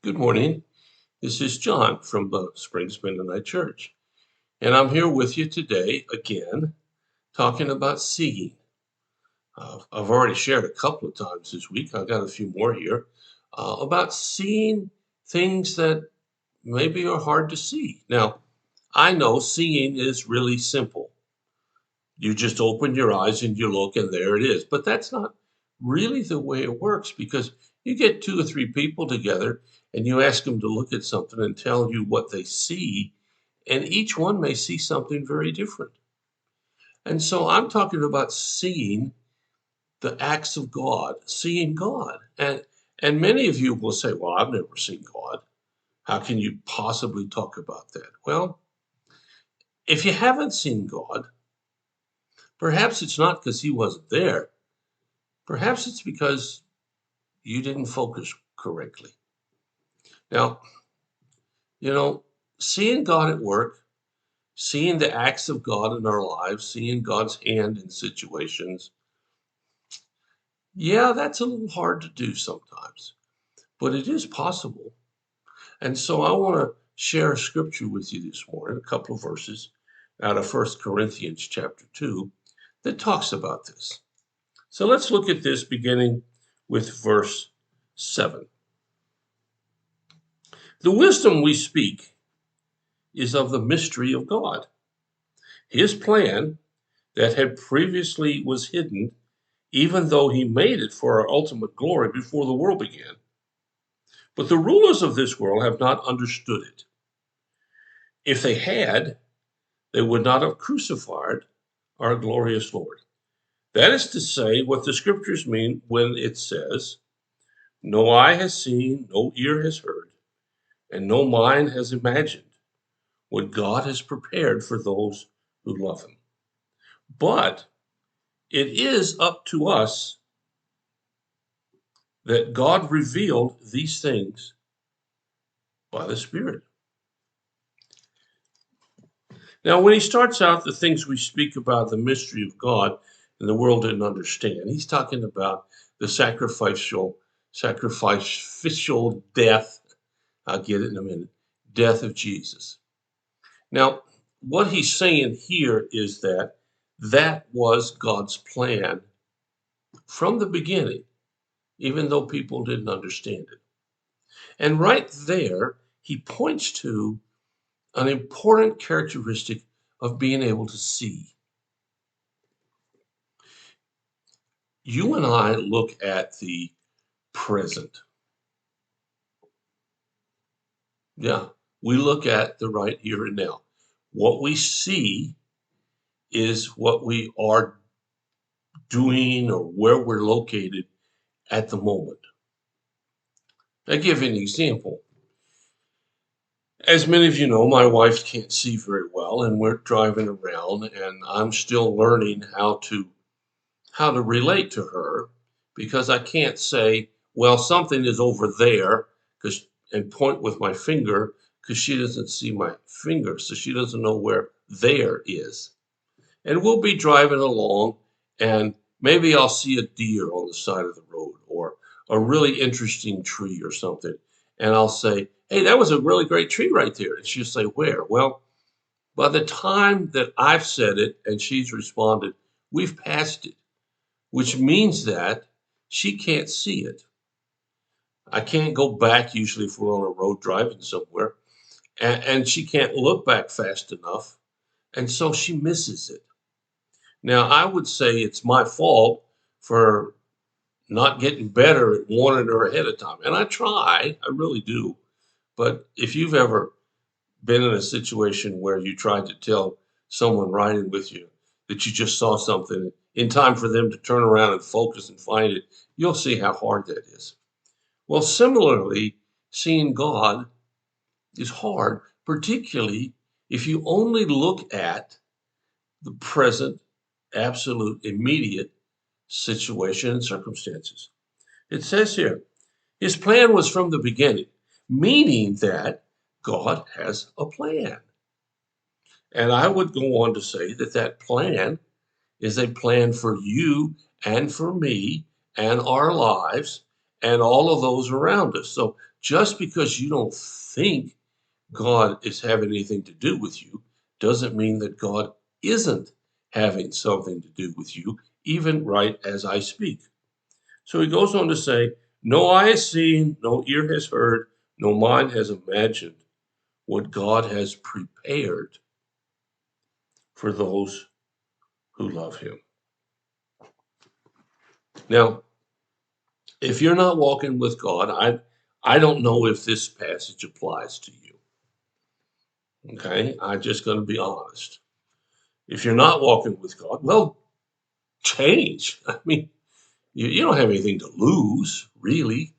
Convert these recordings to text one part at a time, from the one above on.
Good morning. This is John from the Springs Mennonite Church. And I'm here with you today again, talking about seeing. I've already shared a couple of times this week. I've got a few more here about seeing things that maybe are hard to see. Now, I know seeing is really simple. You just open your eyes and you look, and there it is. But that's not really the way it works because you get two or three people together and you ask them to look at something and tell you what they see, and each one may see something very different. And so I'm talking about seeing the acts of God, seeing God. And many of you will say, "Well, I've never seen God. How can you possibly talk about that?" Well, if you haven't seen God, perhaps it's not because he wasn't there. Perhaps it's because you didn't focus correctly. Now, you know, seeing God at work, seeing the acts of God in our lives, seeing God's hand in situations, yeah, that's a little hard to do sometimes, but it is possible. And so I want to share a scripture with you this morning, a couple of verses out of 1 Corinthians chapter 2 that talks about this. So let's look at this beginning with verse 7. The wisdom we speak is of the mystery of God. His plan that had previously was hidden, even though he made it for our ultimate glory before the world began. But the rulers of this world have not understood it. If they had, they would not have crucified our glorious Lord. That is to say, what the scriptures mean when it says, "No eye has seen, no ear has heard, and no mind has imagined what God has prepared for those who love him." But it is up to us that God revealed these things by the Spirit. Now, when he starts out the things we speak about, the mystery of God, and the world didn't understand, he's talking about the sacrificial death. I'll get it in a minute. Death of Jesus. Now, what he's saying here is that that was God's plan from the beginning, even though people didn't understand it. And right there, he points to an important characteristic of being able to see. You and I look at the present. Yeah, we look at the right here and now. What we see is what we are doing or where we're located at the moment. I'll give you an example. As many of you know, my wife can't see very well, and we're driving around, and I'm still learning how to relate to her because I can't say, well, something is over there because and point with my finger because she doesn't see my finger, so she doesn't know where there is. And we'll be driving along, and maybe I'll see a deer on the side of the road or a really interesting tree or something. And I'll say, "Hey, that was a really great tree right there." And she'll say, "Where?" Well, by the time that I've said it and she's responded, we've passed it, which means that she can't see it. I can't go back usually if we're on a road driving somewhere, and she can't look back fast enough, and so she misses it. Now, I would say it's my fault for not getting better at warning her ahead of time, and I really do. But if you've ever been in a situation where you tried to tell someone riding with you that you just saw something in time for them to turn around and focus and find it, you'll see how hard that is. Well, similarly, seeing God is hard, particularly if you only look at the present, absolute, immediate situation and circumstances. It says here, his plan was from the beginning, meaning that God has a plan. And I would go on to say that that plan is a plan for you and for me and our lives and all of those around us. So just because you don't think God is having anything to do with you doesn't mean that God isn't having something to do with you, even right as I speak. So he goes on to say, no eye has seen, no ear has heard, no mind has imagined what God has prepared for those who love him. Now, if you're not walking with God, I don't know if this passage applies to you. Okay, I'm just going to be honest. If you're not walking with God, well, change. I mean, you don't have anything to lose, really.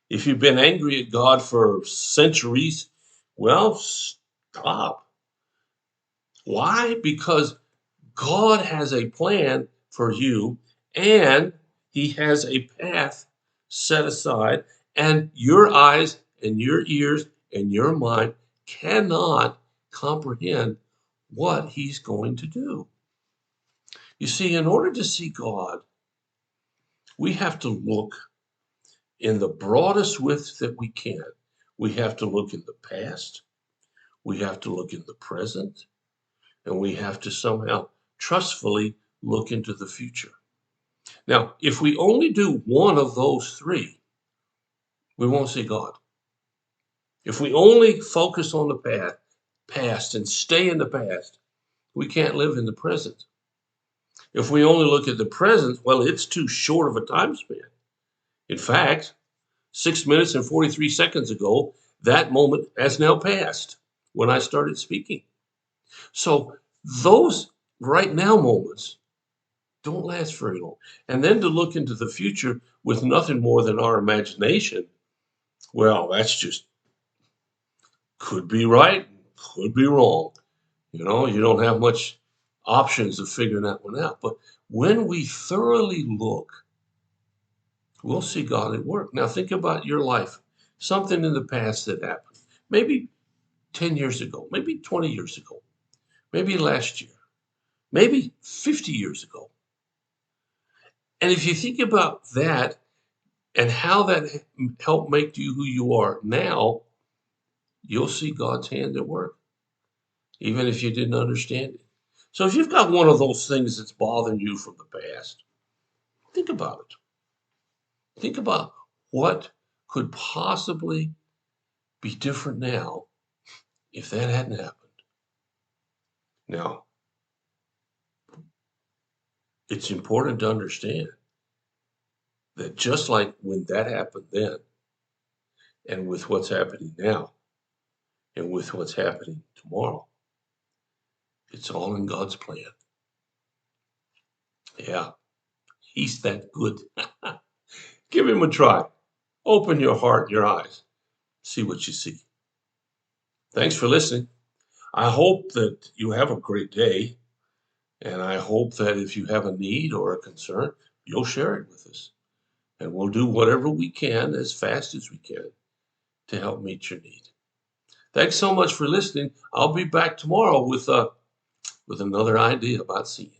If you've been angry at God for centuries, well, stop. Why? Because God has a plan for you, and he has a path set aside, and your eyes and your ears and your mind cannot comprehend what he's going to do. You see, in order to see God, we have to look in the broadest width that we can. We have to look in the past, we have to look in the present, and we have to somehow trustfully look into the future. Now, if we only do one of those three, we won't see God. If we only focus on the past and stay in the past, we can't live in the present. If we only look at the present, well, it's too short of a time span. In fact, 6 minutes and 43 seconds ago, that moment has now passed when I started speaking. So those right now moments don't last very long. And then to look into the future with nothing more than our imagination, well, that's just could be right, could be wrong. You don't have much options of figuring that one out. But when we thoroughly look, we'll see God at work. Now think about your life, something in the past that happened, maybe 10 years ago, maybe 20 years ago, maybe last year, maybe 50 years ago. And if you think about that and how that helped make you who you are now, you'll see God's hand at work, even if you didn't understand it. So if you've got one of those things that's bothering you from the past, think about it. Think about what could possibly be different now if that hadn't happened. Now, it's important to understand that just like when that happened then, and with what's happening now, and with what's happening tomorrow, it's all in God's plan. Yeah, he's that good. Give him a try. Open your heart and your eyes. See what you see. Thanks for listening. I hope that you have a great day. And I hope that if you have a need or a concern, you'll share it with us. And we'll do whatever we can as fast as we can to help meet your need. Thanks so much for listening. I'll be back tomorrow with another idea about seeing.